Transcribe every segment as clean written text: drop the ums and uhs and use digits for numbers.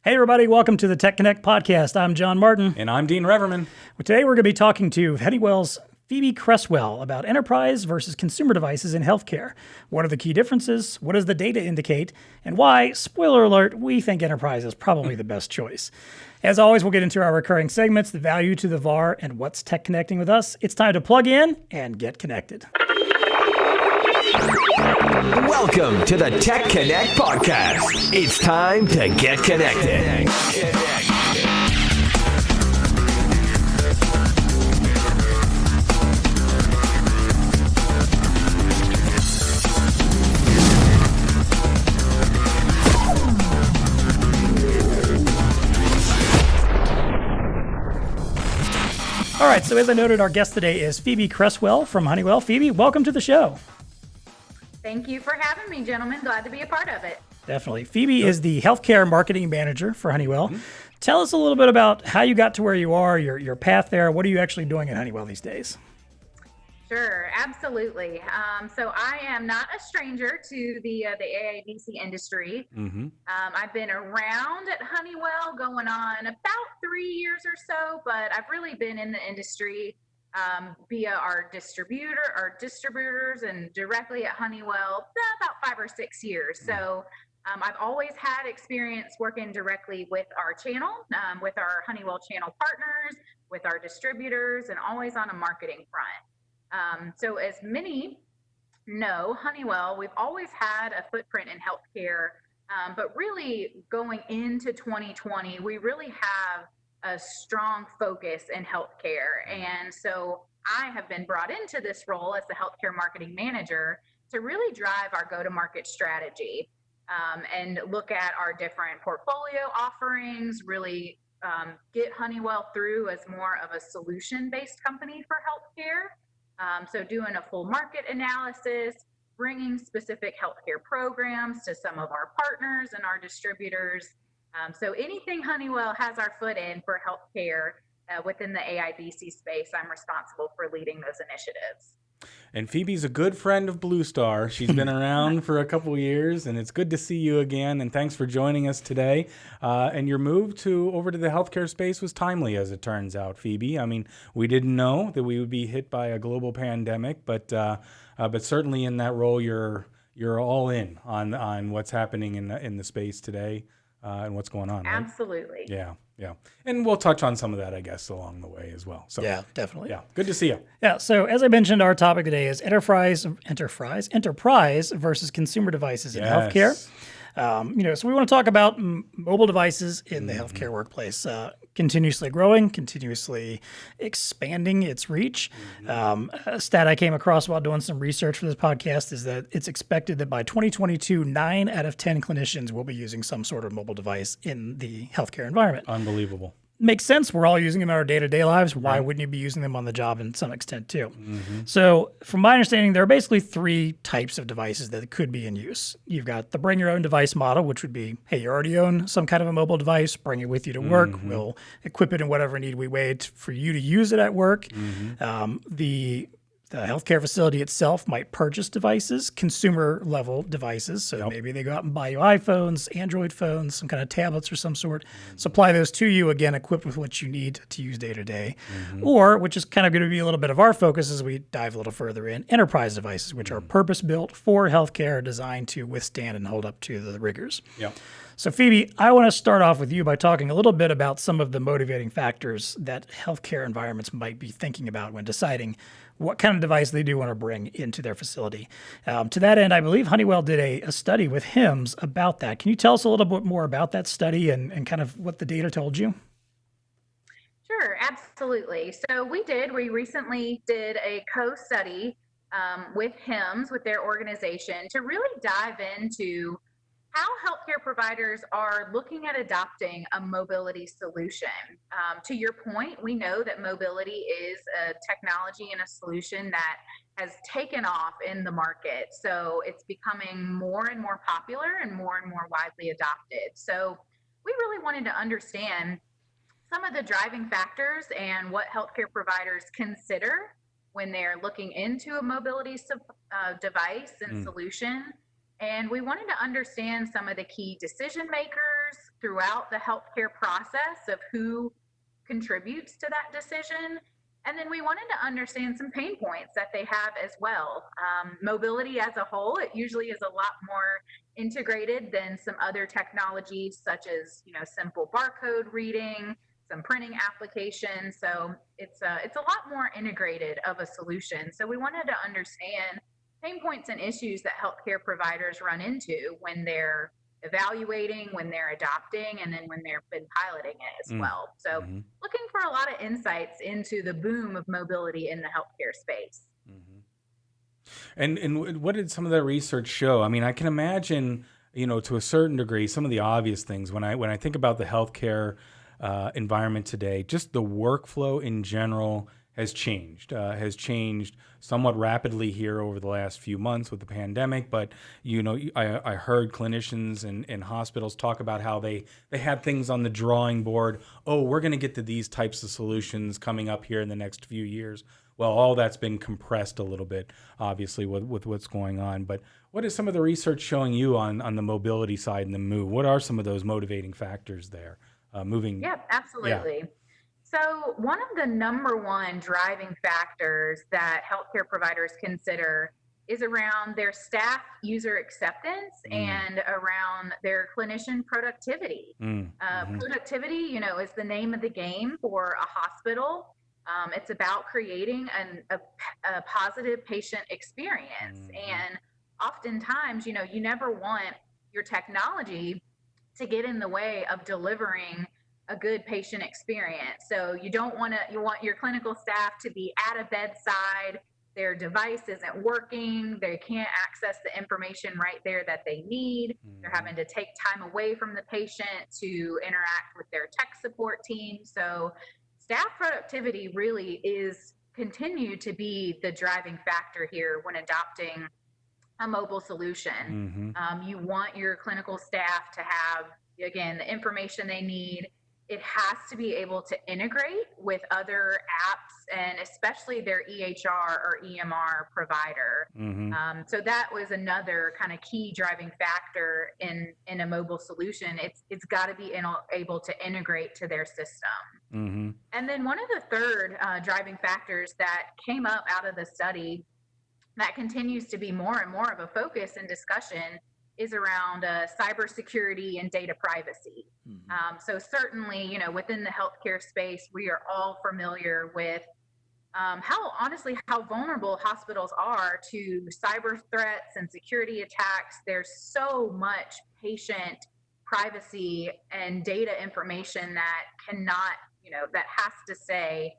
Hey everybody, welcome to the TEConnect podcast. I'm John Martin. And I'm Dean Reverman. Today we're going to be talking to Honeywell's Phoebe Cresswell about enterprise versus consumer devices in healthcare. What are the key differences? What does the data indicate? And why, spoiler alert, we think enterprise is probably the best choice. As always, we'll get into our recurring segments, the value to the VAR, and what's TEConnecting with us. It's time to plug in and get connected. Welcome to the TEConnect podcast. It's time to get connected. All right, so as I noted, our guest today is Phoebe Cresswell from Honeywell. Phoebe, welcome to the show. Thank you for having me, gentlemen. Glad to be a part of it. Definitely. Phoebe is the healthcare marketing manager for Honeywell. Mm-hmm. Tell us a little bit about how you got to where you are, your path there. What are you actually doing at Honeywell these days? Sure, absolutely. So I am not a stranger to the AIDC industry. Mm-hmm. I've been around at Honeywell going on about 3 years or so, but I've really been in the industry via our distributors and directly at Honeywell about 5 or 6 years. So I've always had experience working directly with our channel, with our Honeywell channel partners, with our distributors, and always on a marketing front. So as many know, Honeywell, we've always had a footprint in healthcare, but really going into 2020, we really have a strong focus in healthcare. And so I have been brought into this role as the healthcare marketing manager to really drive our go-to-market strategy and look at our different portfolio offerings, really get Honeywell through as more of a solution-based company for healthcare. So doing a full market analysis, bringing specific healthcare programs to some of our partners and our distributors. So anything Honeywell has our foot in for healthcare within the AIDC space, I'm responsible for leading those initiatives. And Phoebe's a good friend of BlueStar. She's been around for a couple years, and it's good to see you again. And thanks for joining us today. And your move over to the healthcare space was timely, as it turns out, Phoebe. I mean, we didn't know that we would be hit by a global pandemic, but certainly in that role, you're all in on what's happening in the space today. And what's going on, right? Absolutely. Yeah. And we'll touch on some of that, I guess, along the way as well. So, yeah, definitely. Yeah, good to see you. Yeah, so as I mentioned, our topic today is enterprise versus consumer devices in healthcare. So we want to talk about mobile devices in the healthcare workplace, continuously growing, continuously expanding its reach. A stat I came across while doing some research for this podcast is that it's expected that by 2022, 9 out of 10 clinicians will be using some sort of mobile device in the healthcare environment. Unbelievable. Makes sense. We're all using them in our day-to-day lives. Why wouldn't you be using them on the job in some extent too? Mm-hmm. So from my understanding, there are basically 3 types of devices that could be in use. You've got the bring your own device model, which would be, hey, you already own some kind of a mobile device, bring it with you to work. Mm-hmm. We'll equip it in whatever need we wait for you to use it at work. Mm-hmm. The healthcare facility itself might purchase devices, consumer-level devices. So maybe they go out and buy you iPhones, Android phones, some kind of tablets or some sort, supply those to you, again, equipped with what you need to use day-to-day. Mm-hmm. Or, which is kind of going to be a little bit of our focus as we dive a little further in, enterprise devices, which are purpose-built for healthcare, designed to withstand and hold up to the rigors. Yep. So Phoebe, I want to start off with you by talking a little bit about some of the motivating factors that healthcare environments might be thinking about when deciding what kind of device they do want to bring into their facility. To that end, I believe Honeywell did a study with HIMSS about that. Can you tell us a little bit more about that study and kind of what the data told you? Sure, absolutely. So we recently did a co-study with HIMSS, with their organization, to really dive into how healthcare providers are looking at adopting a mobility solution. To your point, we know that mobility is a technology and a solution that has taken off in the market. So it's becoming more and more popular and more widely adopted. So we really wanted to understand some of the driving factors and what healthcare providers consider when they're looking into a mobility device and solution. And we wanted to understand some of the key decision makers, throughout the healthcare process of who contributes to that decision. And then we wanted to understand some pain points that they have as well. Mobility as a whole, it usually is a lot more integrated than some other technologies, such as, simple barcode reading, some printing applications. So it's a lot more integrated of a solution. So we wanted to understand pain points and issues that healthcare providers run into when they're evaluating, when they're adopting, and then when they've been piloting it as well. So looking for a lot of insights into the boom of mobility in the healthcare space. And what did some of that research show? I mean, I can imagine, to a certain degree, some of the obvious things when I think about the healthcare environment today, just the workflow in general has changed somewhat rapidly here over the last few months with the pandemic. But, I heard clinicians and hospitals talk about how they had things on the drawing board. Oh, we're going to get to these types of solutions coming up here in the next few years. Well, all that's been compressed a little bit, obviously, with what's going on. But what is some of the research showing you on the mobility side and the move? What are some of those motivating factors there? Moving. Yeah, absolutely. Yeah. So one of the number one driving factors that healthcare providers consider is around their staff user acceptance and around their clinician productivity. Productivity, is the name of the game for a hospital. It's about creating a positive patient experience. And oftentimes, you never want your technology to get in the way of delivering a good patient experience. So you want your clinical staff to be at a bedside, their device isn't working, they can't access the information right there that they need. They're having to take time away from the patient to interact with their tech support team. So staff productivity really is continued to be the driving factor here when adopting a mobile solution. You want your clinical staff to have, again, the information they need. It has to be able to integrate with other apps and especially their EHR or EMR provider. So that was another kind of key driving factor in a mobile solution. It's got to be able to integrate to their system. And then one of the third driving factors that came up out of the study that continues to be more and more of a focus and discussion is around cybersecurity and data privacy. So certainly, within the healthcare space, we are all familiar with how vulnerable hospitals are to cyber threats and security attacks. There's so much patient privacy and data information that cannot, that has to stay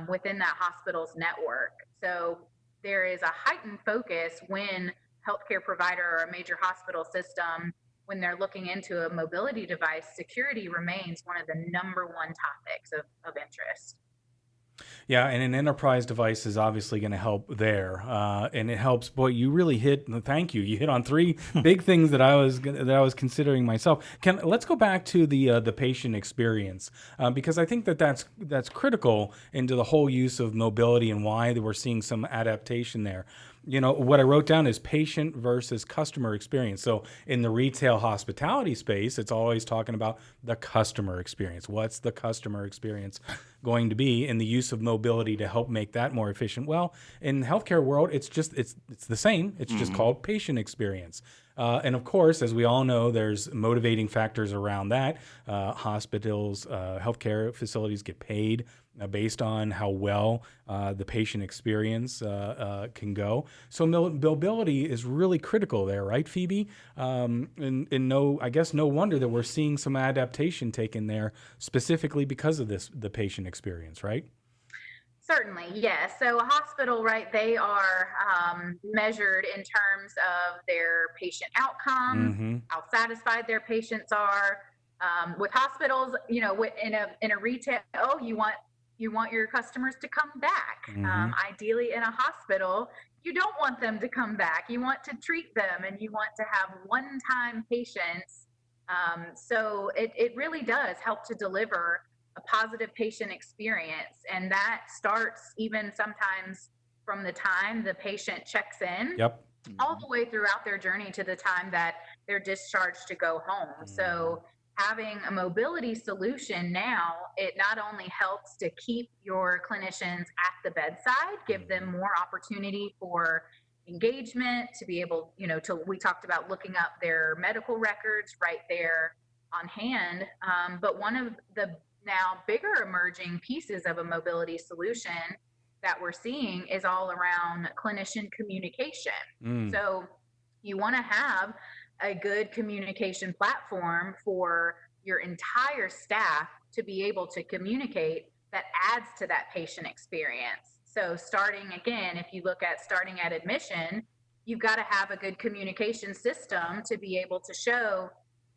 within that hospital's network. So there is a heightened focus when healthcare provider or a major hospital system, when they're looking into a mobility device, security remains one of the number one topics of interest. Yeah, and an enterprise device is obviously going to help there, and it helps. Boy, you really thank you. You hit on three big things that I was considering myself. Let's go back to the patient experience, because I think that's critical into the whole use of mobility and why we're seeing some adaptation there. What I wrote down is patient versus customer experience. So in the retail hospitality space, it's always talking about the customer experience. What's the customer experience going to be in the use of mobility to help make that more efficient? Well, in the healthcare world, it's the same. It's just called patient experience. And of course, as we all know, there's motivating factors around that. Hospitals, healthcare facilities get paid based on how well the patient experience can go. So mobility is really critical there, right, Phoebe? And I guess no wonder that we're seeing some adaptation taken there specifically because of the patient experience, right? Certainly, yes. So a hospital, right, they are measured in terms of their patient outcomes, how satisfied their patients are. With hospitals, in a retail, you want your customers to come back. Ideally, in a hospital, you don't want them to come back. You want to treat them, and you want to have one-time patients. So it really does help to deliver a positive patient experience. And that starts even sometimes from the time the patient checks in, all the way throughout their journey to the time that they're discharged to go home. So having a mobility solution now, it not only helps to keep your clinicians at the bedside, give them more opportunity for engagement, to be able, we talked about looking up their medical records right there on hand. But one of the now bigger emerging pieces of a mobility solution that we're seeing is all around clinician communication. So you want to have a good communication platform for your entire staff to be able to communicate that adds to that patient experience. So starting at admission, you've got to have a good communication system to be able to show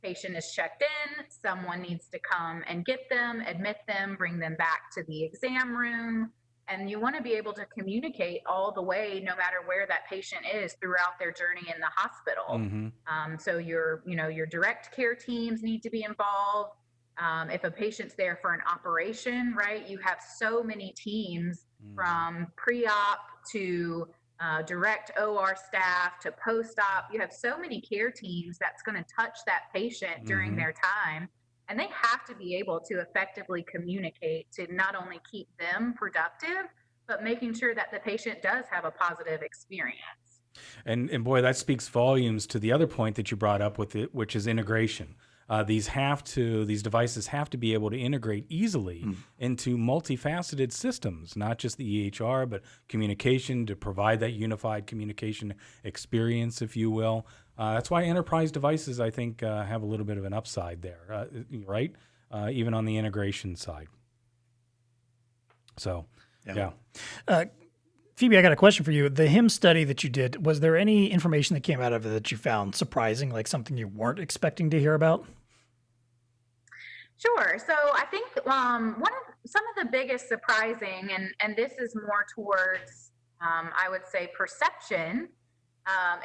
patient is checked in, someone needs to come and get them, admit them, bring them back to the exam room. And you want to be able to communicate all the way, no matter where that patient is throughout their journey in the hospital. So your direct care teams need to be involved. If a patient's there for an operation, right, you have so many teams from pre-op to direct OR staff to post-op. You have so many care teams that's going to touch that patient during their time. And they have to be able to effectively communicate to not only keep them productive, but making sure that the patient does have a positive experience. And boy, that speaks volumes to the other point that you brought up with it, which is integration. These devices have to be able to integrate easily into multifaceted systems, not just the EHR, but communication, to provide that unified communication experience, if you will. That's why enterprise devices, I think, have a little bit of an upside there, right? Even on the integration side. So, yeah. Phoebe, I got a question for you. The HIMSS study that you did, was there any information that came out of it that you found surprising, like something you weren't expecting to hear about? Sure. So I think some of the biggest surprising, and this is more towards, I would say, perception,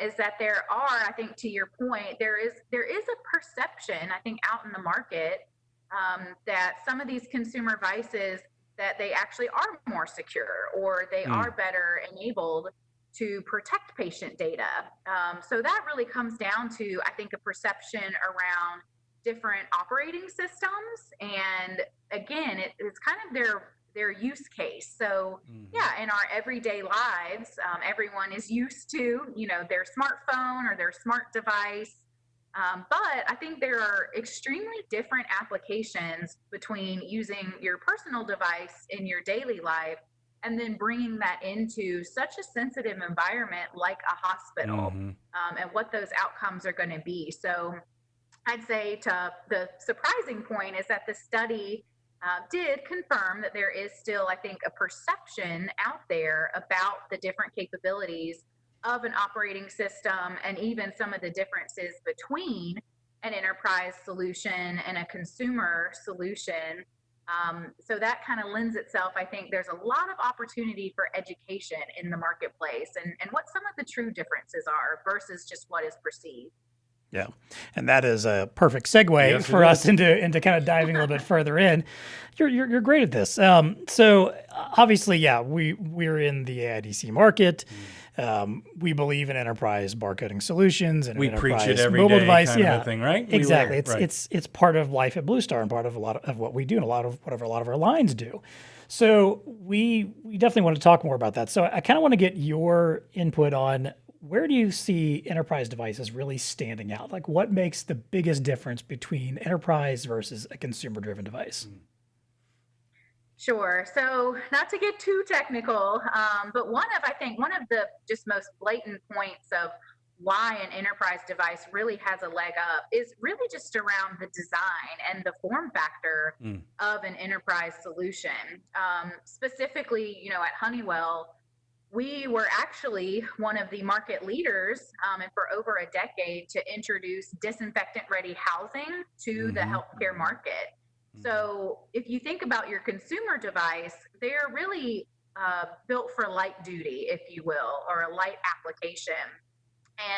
is that there are, I think, to your point, there is a perception, I think, out in the market that some of these consumer devices, that they actually are more secure, or they are better enabled to protect patient data. So that really comes down to, I think, a perception around different operating systems. And again, it's kind of their use case. So yeah, in our everyday lives, everyone is used to, their smartphone or their smart device. But I think there are extremely different applications between using your personal device in your daily life and then bringing that into such a sensitive environment like a hospital, and what those outcomes are going to be. So I'd say the surprising point is that the study did confirm that there is still, I think, a perception out there about the different capabilities of an operating system, and even some of the differences between an enterprise solution and a consumer solution. So that kind of lends itself, I think there's a lot of opportunity for education in the marketplace, and what some of the true differences are versus just what is perceived. Yeah, and that is a perfect segue for us into kind of diving a little bit further in. You're great at this. So obviously, yeah, we're in the AIDC market. We believe in enterprise barcoding solutions and we enterprise preach it every mobile day device. kind of a thing, right? Exactly. It's part of life at BlueStar and part of a lot of what we do and a lot of our lines do. So we definitely want to talk more about that. So I kind of want to get your input on, where do you see enterprise devices really standing out? Like, what makes the biggest difference between enterprise versus a consumer-driven device? Sure. So not to get too technical, but one of the just most blatant points of why an enterprise device really has a leg up is really just around the design and the form factor of an enterprise solution. Specifically, at Honeywell, we were actually one of the market leaders, and for over a decade, to introduce disinfectant-ready housing to the healthcare market. So if you think about your consumer device, they're really built for light duty, if you will, or a light application.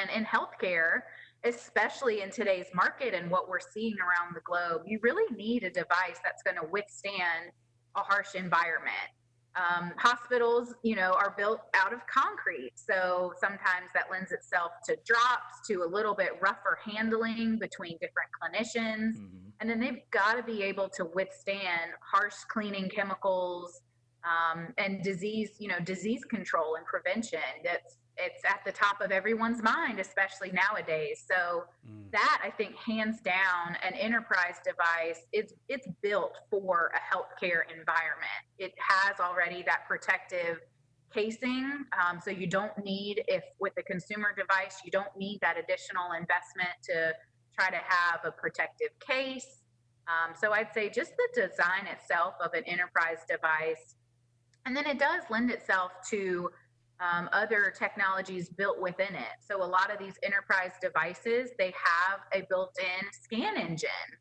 And in healthcare, especially in today's market and what we're seeing around the globe, you really need a device that's going to withstand a harsh environment. Hospitals, are built out of concrete. So sometimes that lends itself to drops, to a little bit rougher handling between different clinicians. And then they've got to be able to withstand harsh cleaning chemicals, and disease control and prevention. It's at the top of everyone's mind, especially nowadays. So that, I think, hands down, an enterprise device, it's built for a healthcare environment. It has already that protective casing. So you don't need, if with a consumer device, you don't need that additional investment to try to have a protective case. So I'd say just the design itself of an enterprise device. And then it does lend itself to other technologies built within it. So a lot of these enterprise devices, they have a built-in scan engine.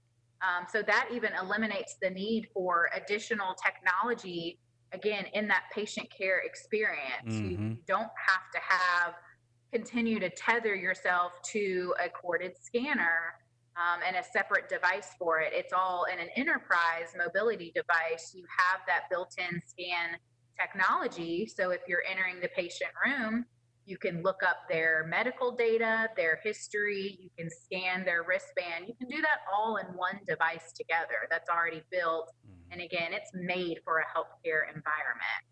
So that even eliminates the need for additional technology, again, in that patient care experience. You don't have to continue to tether yourself to a corded scanner and a separate device for it. It's all in an enterprise mobility device. You have that built-in scan technology. So if you're entering the patient room, you can look up their medical data, their history, you can scan their wristband. You can do that all in one device together that's already built. And again, it's made for a healthcare environment.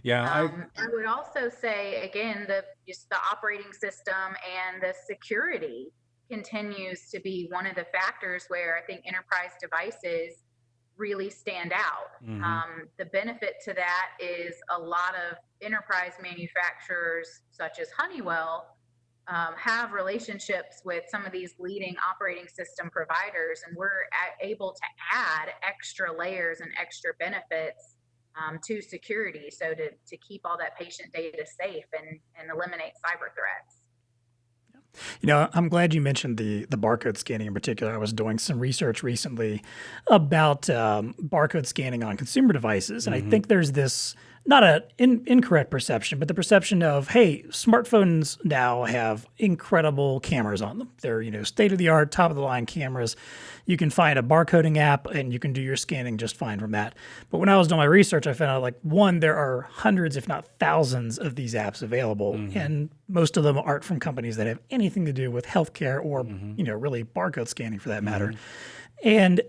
I would also say, again, just the operating system and the security continues to be one of the factors where I think enterprise devices really stand out. The benefit to that is a lot of enterprise manufacturers, such as Honeywell, have relationships with some of these leading operating system providers, and we're able to add extra layers and extra benefits to security, so to keep all that patient data safe and eliminate cyber threats. I'm glad you mentioned the barcode scanning in particular. I was doing some research recently about barcode scanning on consumer devices, and I think there's this, not an incorrect perception, but the perception of, hey, smartphones now have incredible cameras on them. They're, state-of-the-art, top-of-the-line cameras. You can find a barcoding app, and you can do your scanning just fine from that. But when I was doing my research, I found out, one, there are hundreds, if not thousands, of these apps available, and most of them aren't from companies that have anything to do with healthcare or, really barcode scanning for that matter. And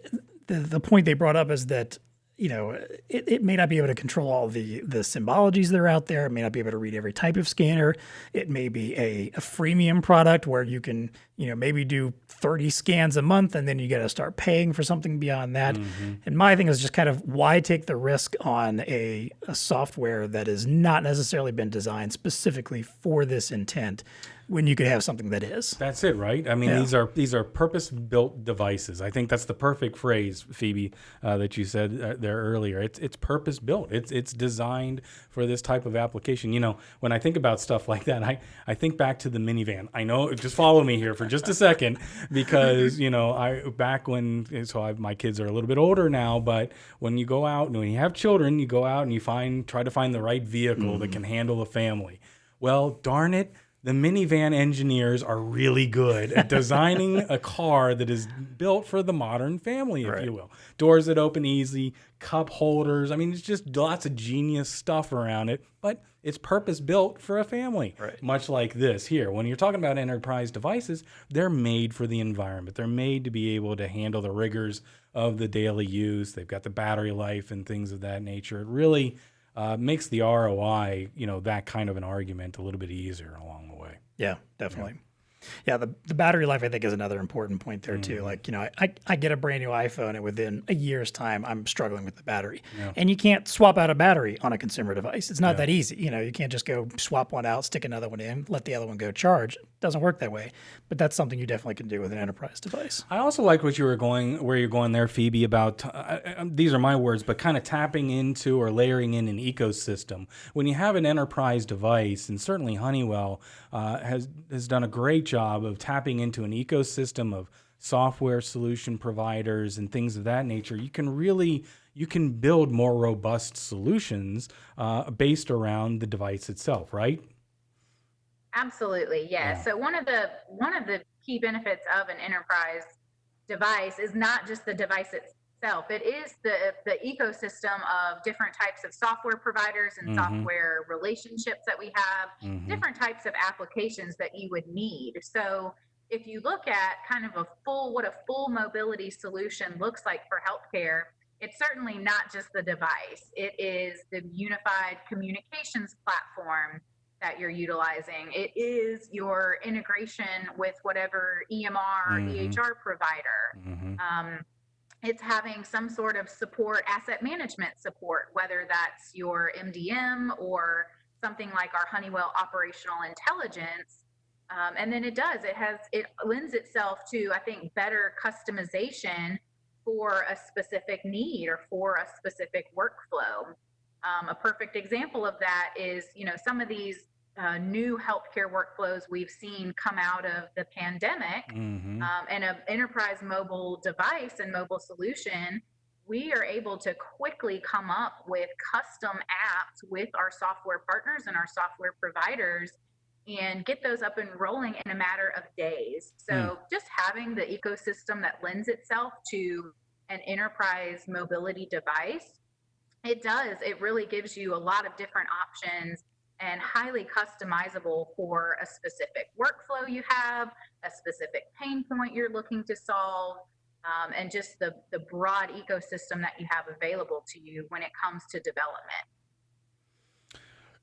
the point they brought up is that, it may not be able to control all the symbologies that are out there. It may not be able to read every type of scanner. It may be a freemium product where you can, maybe do 30 scans a month, and then you got to start paying for something beyond that. And my thing is just kind of, why take the risk on a software that has not necessarily been designed specifically for this intent, when you could have something that is. That's it, right? I mean, these are purpose-built devices. I think that's the perfect phrase, Phoebe, that you said there earlier. It's purpose-built. It's designed for this type of application. When I think about stuff like that, I think back to the minivan. I know, just follow me here for just a second, because my kids are a little bit older now, but when you go out and when you have children, you go out and you try to find the right vehicle that can handle a family. Well, darn it. The minivan engineers are really good at designing a car that is built for the modern family, if you will. Doors that open easy, cup holders. I mean, it's just lots of genius stuff around it, but it's purpose-built for a family. Much like this here. When you're talking about enterprise devices, they're made for the environment. They're made to be able to handle the rigors of the daily use. They've got the battery life and things of that nature. It really makes the ROI, that kind of an argument a little bit easier along the way. Yeah, definitely. Yeah, the battery life, I think, is another important point there, too. I get a brand new iPhone, and within a year's time, I'm struggling with the battery. And you can't swap out a battery on a consumer device. It's not that easy. You can't just go swap one out, stick another one in, let the other one go charge. It doesn't work that way. But that's something you definitely can do with an enterprise device. I also like where you're going there, Phoebe, about, these are my words, but kind of tapping into or layering in an ecosystem. When you have an enterprise device, and certainly Honeywell has done a great job of tapping into an ecosystem of software solution providers and things of that nature, you can build more robust solutions based around the device itself, right? Absolutely, yes. So one of the key benefits of an enterprise device is not just the device itself. It is the ecosystem of different types of software providers and software relationships that we have, different types of applications that you would need. So if you look at kind of what a full mobility solution looks like for healthcare, it's certainly not just the device. It is the unified communications platform that you're utilizing. It is your integration with whatever EMR or EHR provider. It's having some sort of support, asset management support, whether that's your MDM or something like our Honeywell operational intelligence. And then it lends itself to, I think, better customization for a specific need or for a specific workflow. A perfect example of that is, some of these new healthcare workflows we've seen come out of the pandemic, and an enterprise mobile device and mobile solution. We are able to quickly come up with custom apps with our software partners and our software providers and get those up and rolling in a matter of days. So just having the ecosystem that lends itself to an enterprise mobility device, it really gives you a lot of different options and highly customizable for a specific workflow you have, a specific pain point you're looking to solve, and just the broad ecosystem that you have available to you when it comes to development.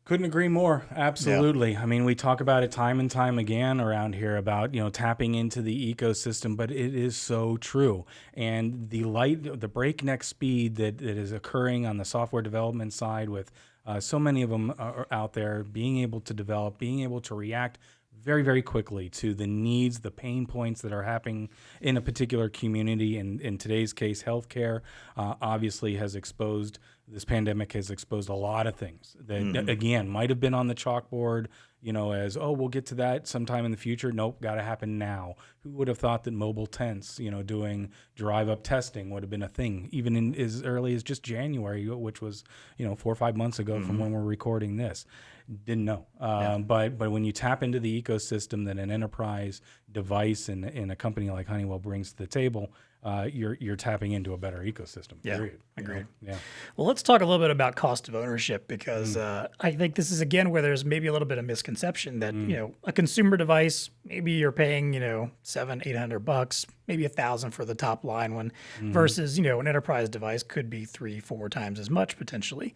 Couldn't agree more. Absolutely. Yeah. I mean, we talk about it time and time again around here about, tapping into the ecosystem, but it is so true. And the breakneck speed that is occurring on the software development side with so many of them are out there, being able to develop, being able to react very, very quickly to the needs, the pain points that are happening in a particular community. And in today's case, healthcare obviously this pandemic has exposed a lot of things that, again, might have been on the chalkboard, as, we'll get to that sometime in the future. Nope, got to happen now. Who would have thought that mobile tents, doing drive-up testing would have been a thing, even in as early as just January, which was, 4 or 5 months ago from when we're recording this. Didn't know. But when you tap into the ecosystem that an enterprise device and a company like Honeywell brings to the table, you're tapping into a better ecosystem. Yeah, period. agreed. Yeah. Well, let's talk a little bit about cost of ownership, because I think this is, again, where there's maybe a little bit of misconception that, a consumer device, maybe you're paying, $700-800, maybe $1,000 for the top line one, versus, an enterprise device could be 3-4 times as much potentially.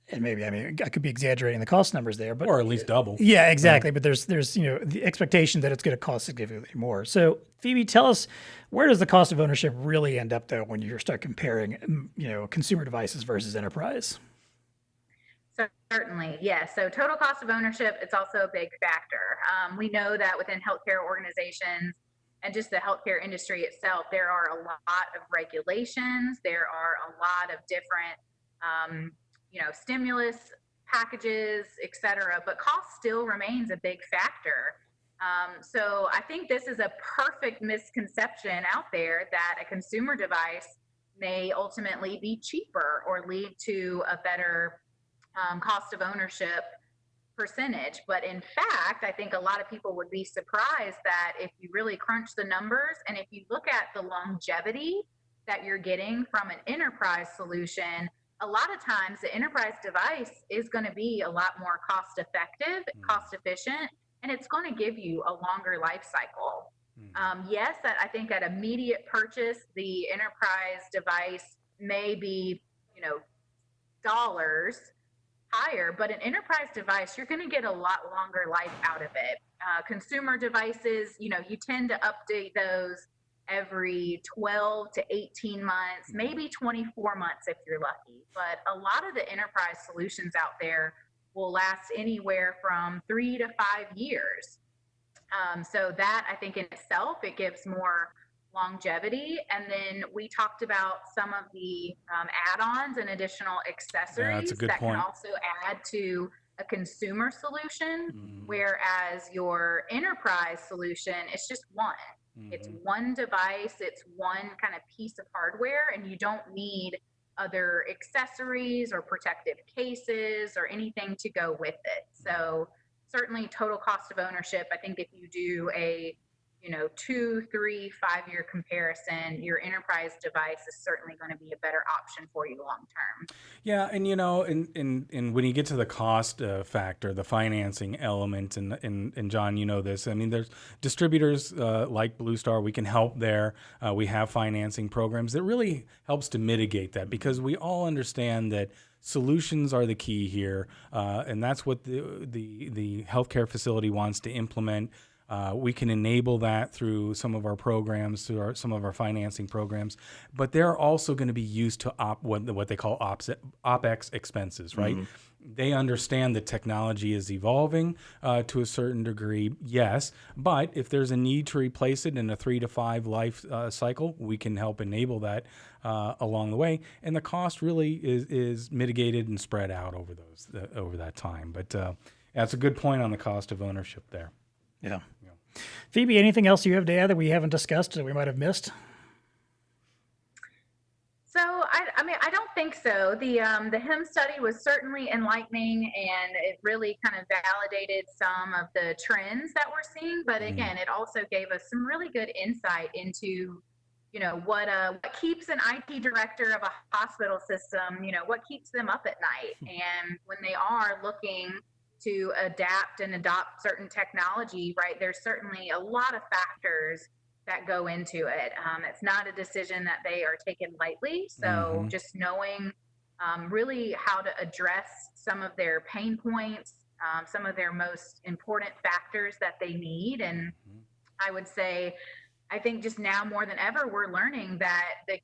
And maybe, I could be exaggerating the cost numbers there, but or at least double. Yeah, exactly. But there's the expectation that it's going to cost significantly more. So Phoebe, tell us, where does the cost of ownership really end up though when you start comparing, consumer devices versus enterprise? Certainly, yes. So total cost of ownership, it's also a big factor. We know that within healthcare organizations and just the healthcare industry itself, there are a lot of regulations. There are a lot of different stimulus packages, et cetera, but cost still remains a big factor. So I think this is a perfect misconception out there that a consumer device may ultimately be cheaper or lead to a better cost of ownership percentage. But in fact, I think a lot of people would be surprised that if you really crunch the numbers and if you look at the longevity that you're getting from an enterprise solution, a lot of times the enterprise device is going to be a lot more cost effective, cost efficient, and it's going to give you a longer life cycle. Yes, I think at immediate purchase, the enterprise device may be, dollars higher, but an enterprise device, you're going to get a lot longer life out of it. Consumer devices, you tend to update those every 12 to 18 months, maybe 24 months if you're lucky. But a lot of the enterprise solutions out there will last anywhere from 3 to 5 years. So that, I think in itself, it gives more longevity. And then we talked about some of the add-ons and additional accessories that can also add to a consumer solution, whereas your enterprise solution, it's just one. It's one device, it's one kind of piece of hardware, and you don't need other accessories or protective cases or anything to go with it. So certainly total cost of ownership, I think if you do a 2, 3, 5-year comparison, your enterprise device is certainly going to be a better option for you long term. Yeah, and in when you get to the cost factor, the financing element, and John, this. I mean, there's distributors like BlueStar. We can help there. We have financing programs that really helps to mitigate that, because we all understand that solutions are the key here, and that's what the healthcare facility wants to implement. We can enable that through some of our programs, some of our financing programs, but they're also going to be used to what they call OpEx expenses, right? Mm-hmm. They understand that technology is evolving to a certain degree, yes, but if there's a need to replace it in a 3 to 5 life cycle, we can help enable that along the way, and the cost really is mitigated and spread out over that time. But that's a good point on the cost of ownership there. Yeah. Phoebe, anything else you have to add that we haven't discussed that we might have missed? So, I don't think so. The HIMSS study was certainly enlightening, and it really kind of validated some of the trends that we're seeing. But again, it also gave us some really good insight into, what keeps an IT director of a hospital system, what keeps them up at night. And when they are looking to adapt and adopt certain technology, right, there's certainly a lot of factors that go into it. It's not a decision that they are taken lightly. So just knowing really how to address some of their pain points, some of their most important factors that they need. And I would say, I think just now more than ever, we're learning that the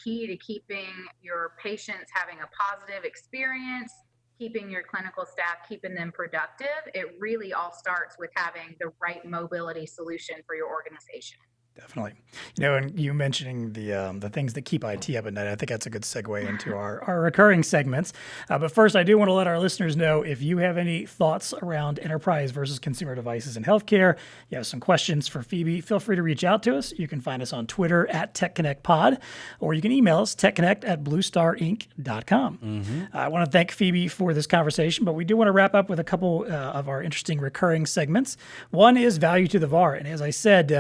key to keeping your patients having a positive experience, keeping your clinical staff, keeping them productive, it really all starts with having the right mobility solution for your organization. Definitely. And you mentioning the things that keep IT up at night, I think that's a good segue into our recurring segments. But first, I do want to let our listeners know, if you have any thoughts around enterprise versus consumer devices in healthcare, you have some questions for Phoebe, feel free to reach out to us. You can find us on Twitter at TEConnectPod, or you can email us, TEConnect@BlueStarInc.com. I want to thank Phoebe for this conversation, but we do want to wrap up with a couple of our interesting recurring segments. One is value to the VAR. And as I said,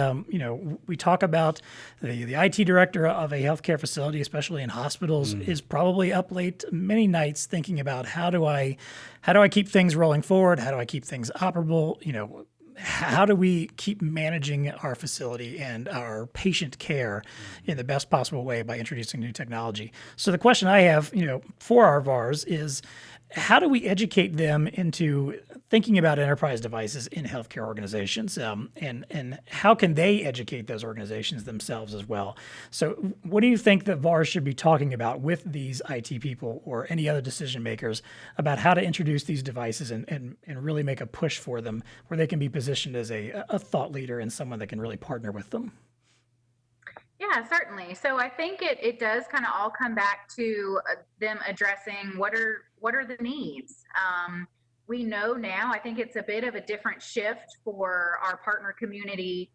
we talk about the IT director of a healthcare facility, especially in hospitals, is probably up late many nights thinking about how do I keep things rolling forward? How do I keep things operable? How do we keep managing our facility and our patient care in the best possible way by introducing new technology? So the question I have, for our VARs is, how do we educate them into thinking about enterprise devices in healthcare organizations, and how can they educate those organizations themselves as well? So what do you think that VARs should be talking about with these IT people or any other decision makers about how to introduce these devices and really make a push for them where they can be positioned as a thought leader and someone that can really partner with them? Yeah, certainly. So I think it does kind of all come back to them addressing what are the needs. We know now, I think it's a bit of a different shift for our partner community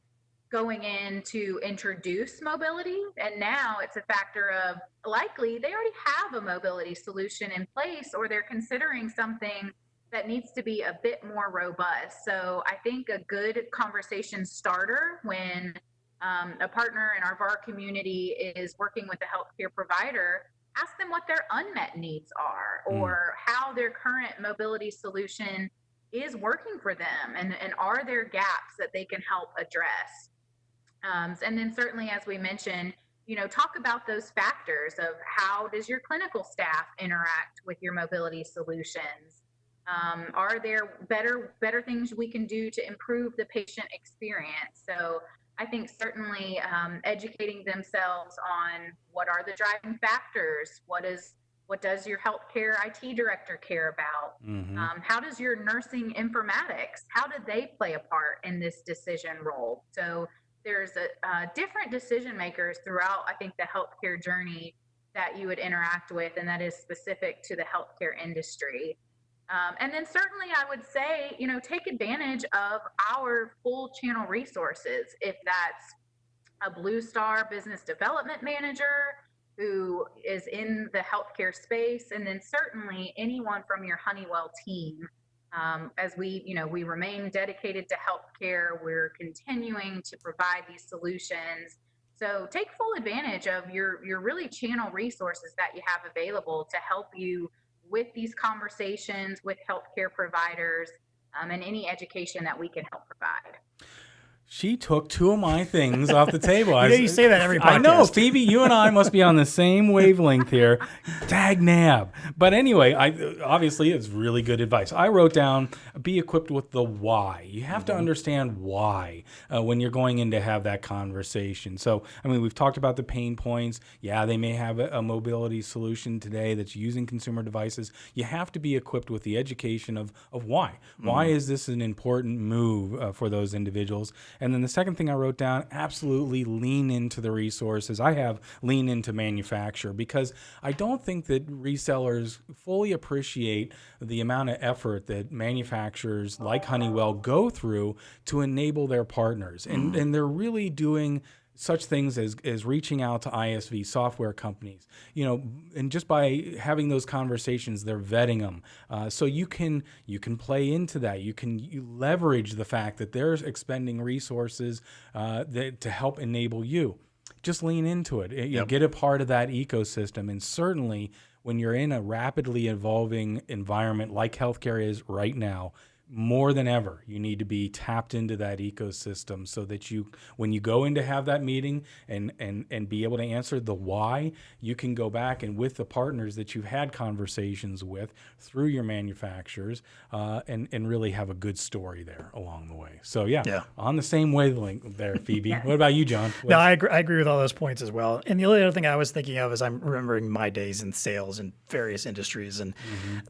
going in to introduce mobility. And now it's a factor of likely they already have a mobility solution in place, or they're considering something that needs to be a bit more robust. So I think a good conversation starter when a partner in our VAR community is working with a healthcare provider, ask them what their unmet needs are, or how their current mobility solution is working for them, and are there gaps that they can help address. And then certainly, as we mentioned, talk about those factors of how does your clinical staff interact with your mobility solutions? Are there better things we can do to improve the patient experience? So I think certainly educating themselves on what are the driving factors, what does your healthcare IT director care about? How does your nursing informatics, how do they play a part in this decision role? So there's different decision makers throughout, I think, the healthcare journey that you would interact with, and that is specific to the healthcare industry. And then certainly I would say, take advantage of our full channel resources. If that's a BlueStar business development manager who is in the healthcare space, and then certainly anyone from your Honeywell team. As we remain dedicated to healthcare, we're continuing to provide these solutions. So take full advantage of your really channel resources that you have available to help you with these conversations with healthcare providers, and any education that we can help provide. She took two of my things off the table. You say that every podcast. I know, Phoebe, you and I must be on the same wavelength here. Dag nab. But anyway, obviously it's really good advice. I wrote down, be equipped with the why. You have to understand why when you're going in to have that conversation. So, I mean, we've talked about the pain points. Yeah, they may have a mobility solution today that's using consumer devices. You have to be equipped with the education of why. Why is this an important move for those individuals? And then the second thing I wrote down, absolutely lean into the resources. I have lean into manufacture, because I don't think that resellers fully appreciate the amount of effort that manufacturers like Honeywell go through to enable their partners. And they're really doing such things as reaching out to ISV software companies, and just by having those conversations, they're vetting them. So you can play into that. You leverage the fact that they're expending resources to help enable you. Just lean into it. Get a part of that ecosystem. And certainly when you're in a rapidly evolving environment like healthcare is right now, more than ever, you need to be tapped into that ecosystem so that when you go in to have that meeting and be able to answer the why, you can go back and with the partners that you've had conversations with through your manufacturers and really have a good story there along the way. So on the same wavelength there, Phoebe. What about you, John? No, I agree with all those points as well. And the only other thing I was thinking of is I'm remembering my days in sales in various industries, and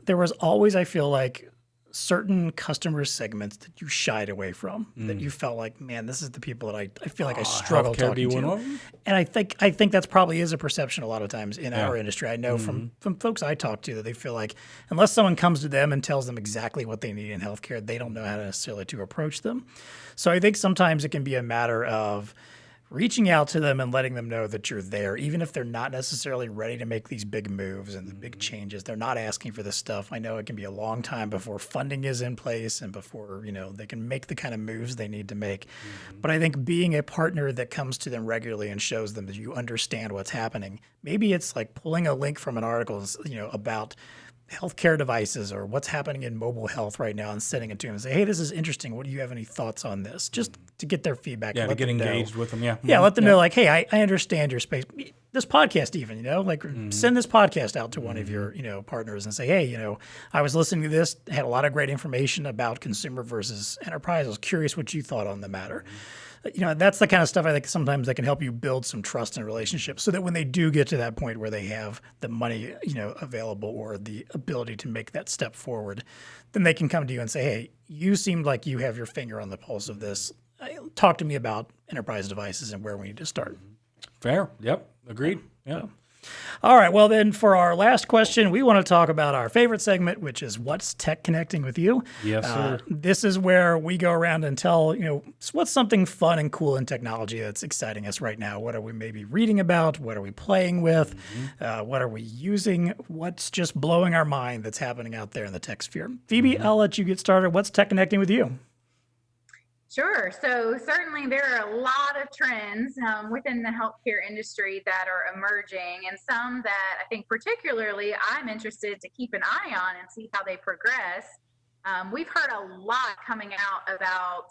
there was always, I feel like, certain customer segments that you shied away from, that you felt like, man, this is the people that I feel like I struggle talking to. And I think that's probably is a perception a lot of times in our industry. I know from folks I talk to that they feel like unless someone comes to them and tells them exactly what they need in healthcare, they don't know how to necessarily to approach them. So I think sometimes it can be a matter of reaching out to them and letting them know that you're there, even if they're not necessarily ready to make these big moves and the big changes. They're not asking for this stuff. I know it can be a long time before funding is in place and before, they can make the kind of moves they need to make. But I think being a partner that comes to them regularly and shows them that you understand what's happening, maybe it's like pulling a link from an article, about healthcare devices or what's happening in mobile health right now and sending it to them and say, hey, this is interesting. What do you have any thoughts on this? Just to get their feedback. Yeah, to get engaged with them. Yeah. Yeah. Let them know like, hey, I understand your space. This podcast even, send this podcast out to one of your, partners and say, hey, I was listening to this, had a lot of great information about consumer versus enterprise. I was curious what you thought on the matter. That's the kind of stuff I think sometimes that can help you build some trust in a relationship so that when they do get to that point where they have the money, available or the ability to make that step forward, then they can come to you and say, hey, you seemed like you have your finger on the pulse of this. Talk to me about enterprise devices and where we need to start. Fair. Yep. Agreed. Yeah. All right. Well, then for our last question, we want to talk about our favorite segment, which is what's tech connecting with you? Yes, sir. This is where we go around and tell, what's something fun and cool in technology that's exciting us right now? What are we maybe reading about? What are we playing with? What are we using? What's just blowing our mind that's happening out there in the tech sphere? Phoebe, I'll let you get started. What's tech connecting with you? Sure. So certainly there are a lot of trends within the healthcare industry that are emerging, and some that I think particularly I'm interested to keep an eye on and see how they progress. We've heard a lot coming out about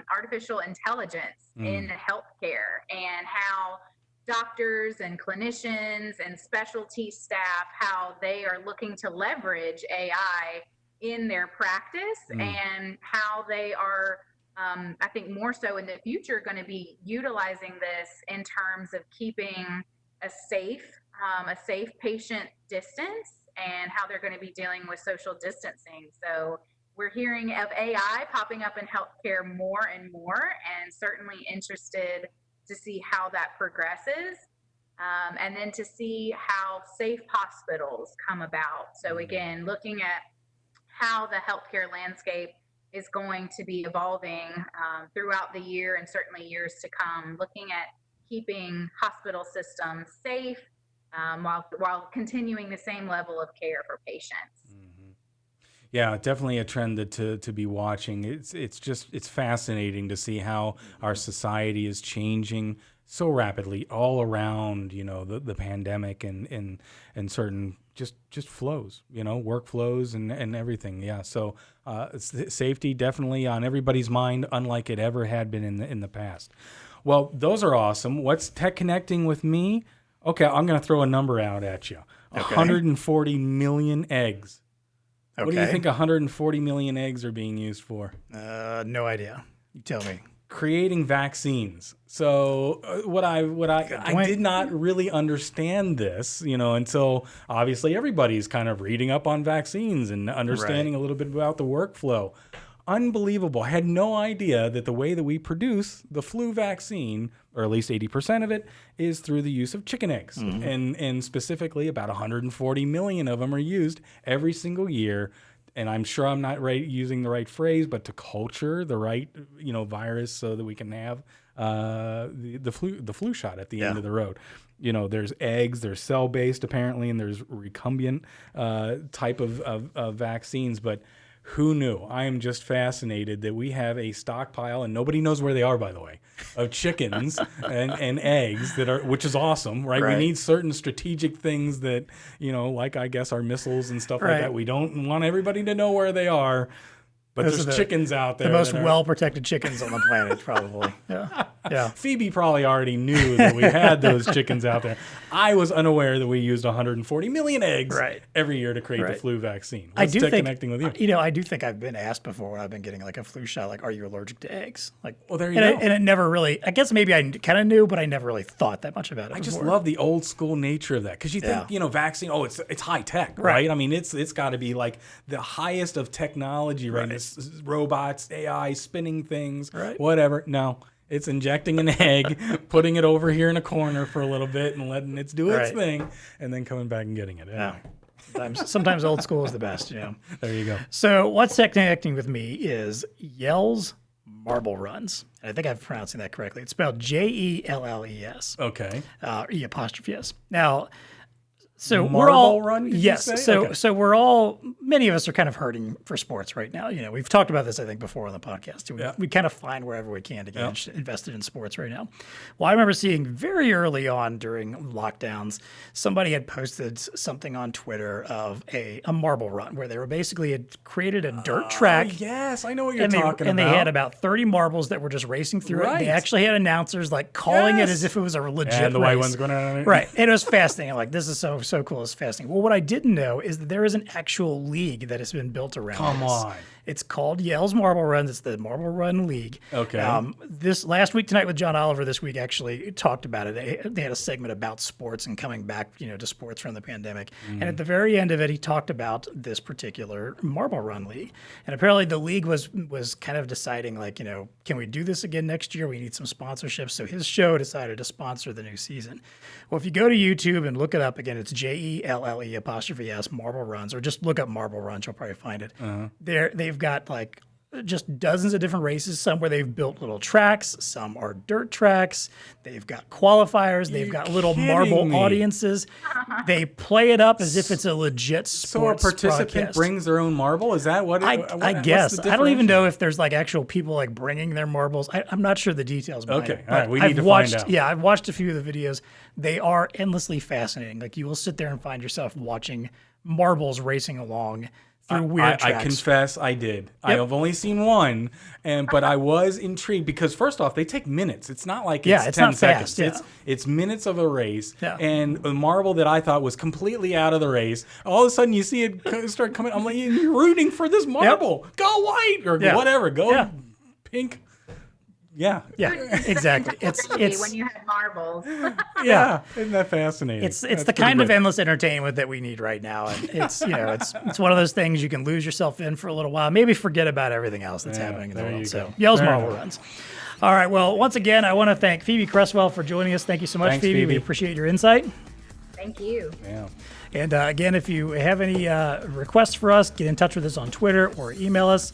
artificial intelligence in healthcare and how doctors and clinicians and specialty staff, how they are looking to leverage AI in their practice and how they are I think more so in the future going to be utilizing this in terms of keeping a safe patient distance and how they're going to be dealing with social distancing. So we're hearing of AI popping up in healthcare more and more, and certainly interested to see how that progresses. And then to see how safe hospitals come about. So again, looking at how the healthcare landscape is going to be evolving throughout the year and certainly years to come, looking at keeping hospital systems safe while continuing the same level of care for patients. Yeah, definitely a trend to be watching. It's fascinating to see how our society is changing so rapidly all around, the pandemic and certain just flows, workflows and everything. Yeah. So safety definitely on everybody's mind, unlike it ever had been in the past. Well, those are awesome. What's TEConnecting with me? Okay, I'm going to throw a number out at you. Okay. 140 million eggs. Okay. What do you think 140 million eggs are being used for? No idea. You tell me. Creating vaccines. So I did not really understand this, until obviously everybody's kind of reading up on vaccines and understanding a little bit about the workflow. Unbelievable. I had no idea that the way that we produce the flu vaccine, or at least 80% of it, is through the use of chicken eggs. And specifically about 140 million of them are used every single year. And I'm sure I'm not using the right phrase, but to culture the right, virus so that we can have the flu shot at the end of the road. There's eggs, there's cell-based apparently, and there's recombinant type of vaccines. But who knew? I am just fascinated that we have a stockpile, and nobody knows where they are, by the way, of chickens and eggs which is awesome, right? We need certain strategic things that, like I guess our missiles and stuff like that. We don't want everybody to know where they are, but there's chickens out there. The most well-protected chickens on the planet, probably. Yeah. Phoebe probably already knew that we had those chickens out there. I was unaware that we used 140 million eggs every year to create the flu vaccine. What's TEConnecting with you? I do think I've been asked before when I've been getting like a flu shot, like, are you allergic to eggs? Like, well, there you go. And it never really, I guess maybe I kind of knew, but I never really thought that much about it. I just love the old school nature of that, because you think, vaccine, it's high tech, right? I mean, it's got to be like the highest of technology, right? It's robots, AI, spinning things, whatever. No. It's injecting an egg, putting it over here in a corner for a little bit and letting it do its thing, and then coming back and getting it. Yeah. Sometimes old school is the best, There you go. So what's TEConnecting with me is Yell's Marble Runs. And I think I'm pronouncing that correctly. It's spelled Jelles. Okay. E''S. Now, so Marble we're all run, did yes. you say? So Okay. so many of us are kind of hurting for sports right now. We've talked about this I think before on the podcast. We kind of find wherever we can to get invested in sports right now. Well, I remember seeing very early on during lockdowns, somebody had posted something on Twitter of a marble run where they were basically had created a dirt track. Yes, I know what you're talking about. And they had about 30 marbles that were just racing through it. They actually had announcers like calling it as if it was a legit and the race. white one's going on. Right. And it was fascinating. I'm like, this is so cool. It's fascinating. Well, what I didn't know is that there is an actual league that has been built around Come this. on. It's called Yell's Marble Runs. It's the Marble Run League. Okay. This last week tonight with John Oliver this week actually talked about it. They had a segment about sports and coming back, to sports from the pandemic. And at the very end of it, he talked about this particular Marble Run League. And apparently the league was kind of deciding like, can we do this again next year? We need some sponsorships. So his show decided to sponsor the new season. Well, if you go to YouTube and look it up again, it's JELLE''S Marble Runs, or just look up Marble Runs, you'll probably find it. They've got like just dozens of different races, some where they've built little tracks, some are dirt tracks. They've got qualifiers. They've got little marble audiences. They play it up as if it's a legit sports So a participant broadcast. brings their own marble? Is that what I guess. I don't even know if there's like actual people like bringing their marbles. I'm not sure the details behind it. Okay, all right, we need to watched, find out. Yeah, I've watched a few of the videos. They are endlessly fascinating. Like you will sit there and find yourself watching marbles racing along through weird tracks. I confess I did. I have only seen one, but I was intrigued because first off, they take minutes. It's not like it's 10 not seconds. fast, It's minutes of a race. Yeah. And a marble that I thought was completely out of the race, all of a sudden you see it start coming. I'm like, you're rooting for this marble. Go white or whatever. Go pink. Yeah. Yeah, exactly. It's when you had marbles. Yeah. Isn't that fascinating? It's the kind of endless entertainment that we need right now, and it's it's one of those things you can lose yourself in for a little while, maybe forget about everything else that's happening in the world. So Yell's Marble Runs. All right. Well, once again, I want to thank Phoebe Cresswell for joining us. Thank you so much, Thanks, Phoebe. Phoebe. We appreciate your insight. Thank you. Yeah. And again, if you have any requests for us, get in touch with us on Twitter or email us.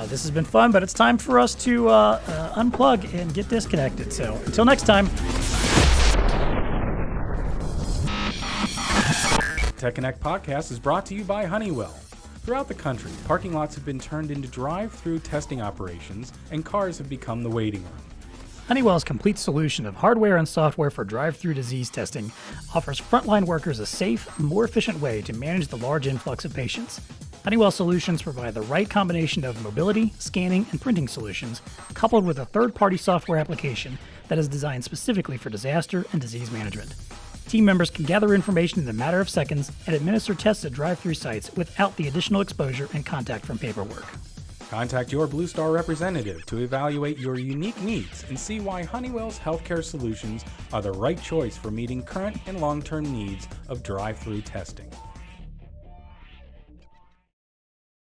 This has been fun, but it's time for us to unplug and get disconnected. So until next time. TEConnect podcast is brought to you by Honeywell. Throughout the country, parking lots have been turned into drive-through testing operations, and cars have become the waiting room. Honeywell's complete solution of hardware and software for drive-through disease testing offers frontline workers a safe, more efficient way to manage the large influx of patients. Honeywell solutions provide the right combination of mobility, scanning, and printing solutions, coupled with a third-party software application that is designed specifically for disaster and disease management. Team members can gather information in a matter of seconds and administer tests at drive-through sites without the additional exposure and contact from paperwork. Contact your BlueStar representative to evaluate your unique needs and see why Honeywell's healthcare solutions are the right choice for meeting current and long-term needs of drive-through testing.